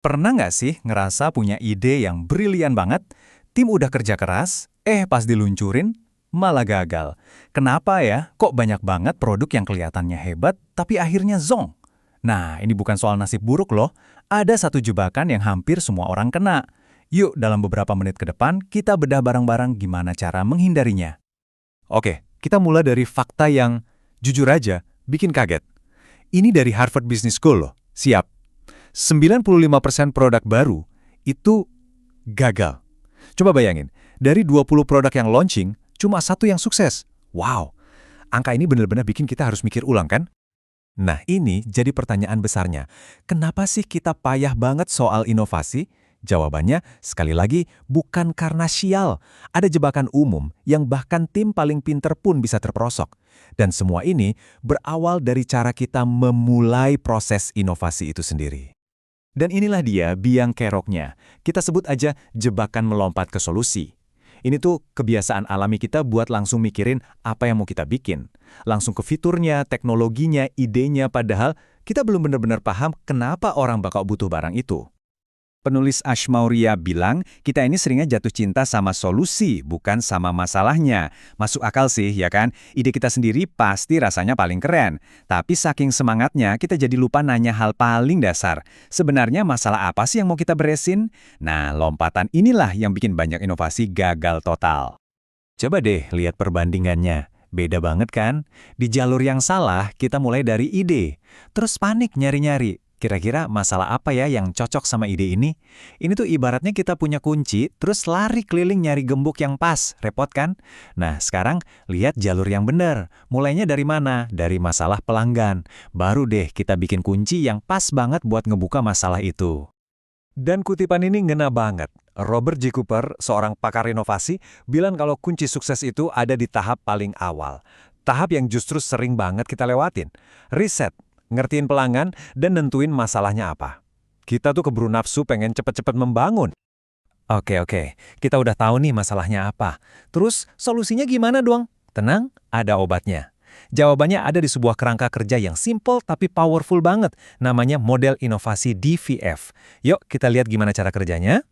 Pernah nggak sih ngerasa punya ide yang brilian banget, tim udah kerja keras, pas diluncurin, malah gagal. Kenapa ya? Kok banyak banget produk yang kelihatannya hebat, tapi akhirnya zonk? Nah, ini bukan soal nasib buruk loh. Ada satu jebakan yang hampir semua orang kena. Yuk, dalam beberapa menit ke depan, kita bedah bareng-barang gimana cara menghindarinya. Oke, kita mulai dari fakta yang, jujur aja, bikin kaget. Ini dari Harvard Business School loh. Siap. 95% produk baru itu gagal. Coba bayangin, dari 20 produk yang launching, cuma satu yang sukses. Wow, angka ini benar-benar bikin kita harus mikir ulang kan? Nah, ini jadi pertanyaan besarnya. Kenapa sih kita payah banget soal inovasi? Jawabannya, sekali lagi, bukan karena sial. Ada jebakan umum yang bahkan tim paling pinter pun bisa terperosok. Dan semua ini berawal dari cara kita memulai proses inovasi itu sendiri. Dan inilah dia biang keroknya. Kita sebut aja jebakan melompat ke solusi. Ini tuh kebiasaan alami kita buat langsung mikirin apa yang mau kita bikin. Langsung ke fiturnya, teknologinya, idenya, padahal kita belum benar-benar paham kenapa orang bakal butuh barang itu. Penulis Ashmauria bilang, kita ini seringnya jatuh cinta sama solusi, bukan sama masalahnya. Masuk akal sih, ya kan? Ide kita sendiri pasti rasanya paling keren. Tapi saking semangatnya, kita jadi lupa nanya hal paling dasar. Sebenarnya masalah apa sih yang mau kita beresin? Nah, lompatan inilah yang bikin banyak inovasi gagal total. Coba deh lihat perbandingannya. Beda banget kan? Di jalur yang salah, kita mulai dari ide. Terus panik nyari-nyari. Kira-kira masalah apa ya yang cocok sama ide ini? Ini tuh ibaratnya kita punya kunci, terus lari keliling nyari gembok yang pas. Repot kan? Nah, sekarang lihat jalur yang benar. Mulainya dari mana? Dari masalah pelanggan. Baru deh kita bikin kunci yang pas banget buat ngebuka masalah itu. Dan kutipan ini ngena banget. Robert J. Cooper, seorang pakar inovasi, bilang kalau kunci sukses itu ada di tahap paling awal. Tahap yang justru sering banget kita lewatin. Riset, ngertiin pelanggan, dan nentuin masalahnya apa. Kita tuh keburu nafsu pengen cepet-cepet membangun. Oke, kita udah tahu nih masalahnya apa. Terus solusinya gimana dong? Tenang, ada obatnya. Jawabannya ada di sebuah kerangka kerja yang simple tapi powerful banget. Namanya model inovasi DVF. Yuk kita lihat gimana cara kerjanya.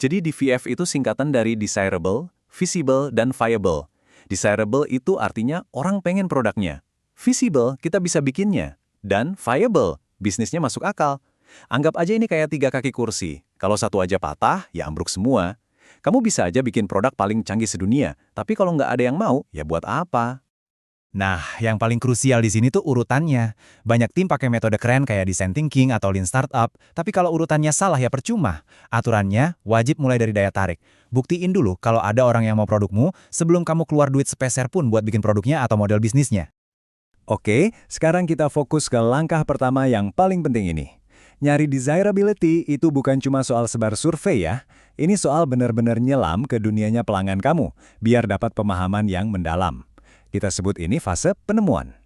Jadi DVF itu singkatan dari desirable, visible, dan viable. Desirable itu artinya orang pengen produknya. Visible kita bisa bikinnya. Dan viable, bisnisnya masuk akal. Anggap aja ini kayak 3 kaki kursi. Kalau satu aja patah, ya ambruk semua. Kamu bisa aja bikin produk paling canggih sedunia, tapi kalau nggak ada yang mau, ya buat apa? Nah, yang paling krusial di sini tuh urutannya. Banyak tim pakai metode keren kayak design thinking atau lean startup, tapi kalau urutannya salah ya percuma. Aturannya wajib mulai dari daya tarik. Buktiin dulu kalau ada orang yang mau produkmu sebelum kamu keluar duit sepeser pun buat bikin produknya atau model bisnisnya. Oke, sekarang kita fokus ke langkah pertama yang paling penting ini. Nyari desirability itu bukan cuma soal sebar survei ya. Ini soal benar-benar nyelam ke dunianya pelanggan kamu, biar dapat pemahaman yang mendalam. Kita sebut ini fase penemuan.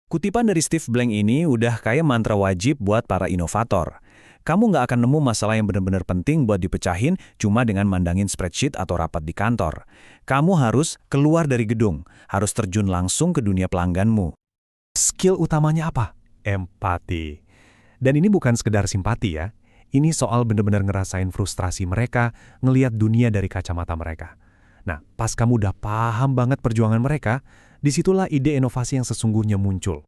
Kutipan dari Steve Blank ini udah kayak mantra wajib buat para inovator. Kamu nggak akan nemu masalah yang benar-benar penting buat dipecahin cuma dengan mandangin spreadsheet atau rapat di kantor. Kamu harus keluar dari gedung, harus terjun langsung ke dunia pelangganmu. Skill utamanya apa? Empati. Dan ini bukan sekedar simpati ya. Ini soal benar-benar ngerasain frustrasi mereka, ngelihat dunia dari kacamata mereka. Nah, pas kamu udah paham banget perjuangan mereka, disitulah ide inovasi yang sesungguhnya muncul.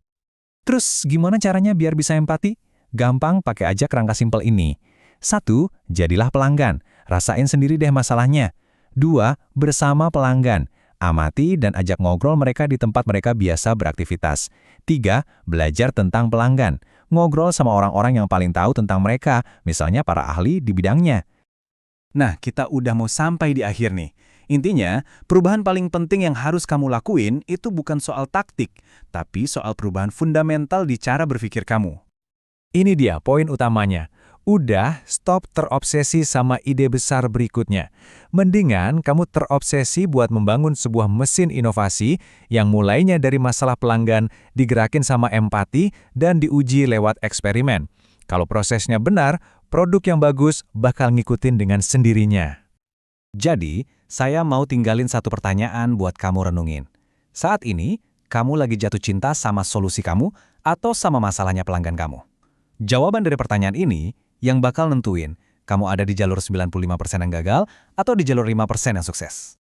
Terus, gimana caranya biar bisa empati? Gampang, pakai aja kerangka simpel ini. 1. Jadilah pelanggan. Rasain sendiri deh masalahnya. 2. Bersama pelanggan. Amati dan ajak ngobrol mereka di tempat mereka biasa beraktivitas. 3. Belajar tentang pelanggan. Ngobrol sama orang-orang yang paling tahu tentang mereka, misalnya para ahli di bidangnya. Nah, kita udah mau sampai di akhir nih. Intinya, perubahan paling penting yang harus kamu lakuin itu bukan soal taktik, tapi soal perubahan fundamental di cara berpikir kamu. Ini dia poin utamanya. Udah, stop terobsesi sama ide besar berikutnya. Mendingan kamu terobsesi buat membangun sebuah mesin inovasi yang mulainya dari masalah pelanggan, digerakin sama empati, dan diuji lewat eksperimen. Kalau prosesnya benar, produk yang bagus bakal ngikutin dengan sendirinya. Jadi, saya mau tinggalin satu pertanyaan buat kamu renungin. Saat ini, kamu lagi jatuh cinta sama solusi kamu atau sama masalahnya pelanggan kamu? Jawaban dari pertanyaan ini yang bakal nentuin kamu ada di jalur 95% yang gagal atau di jalur 5% yang sukses.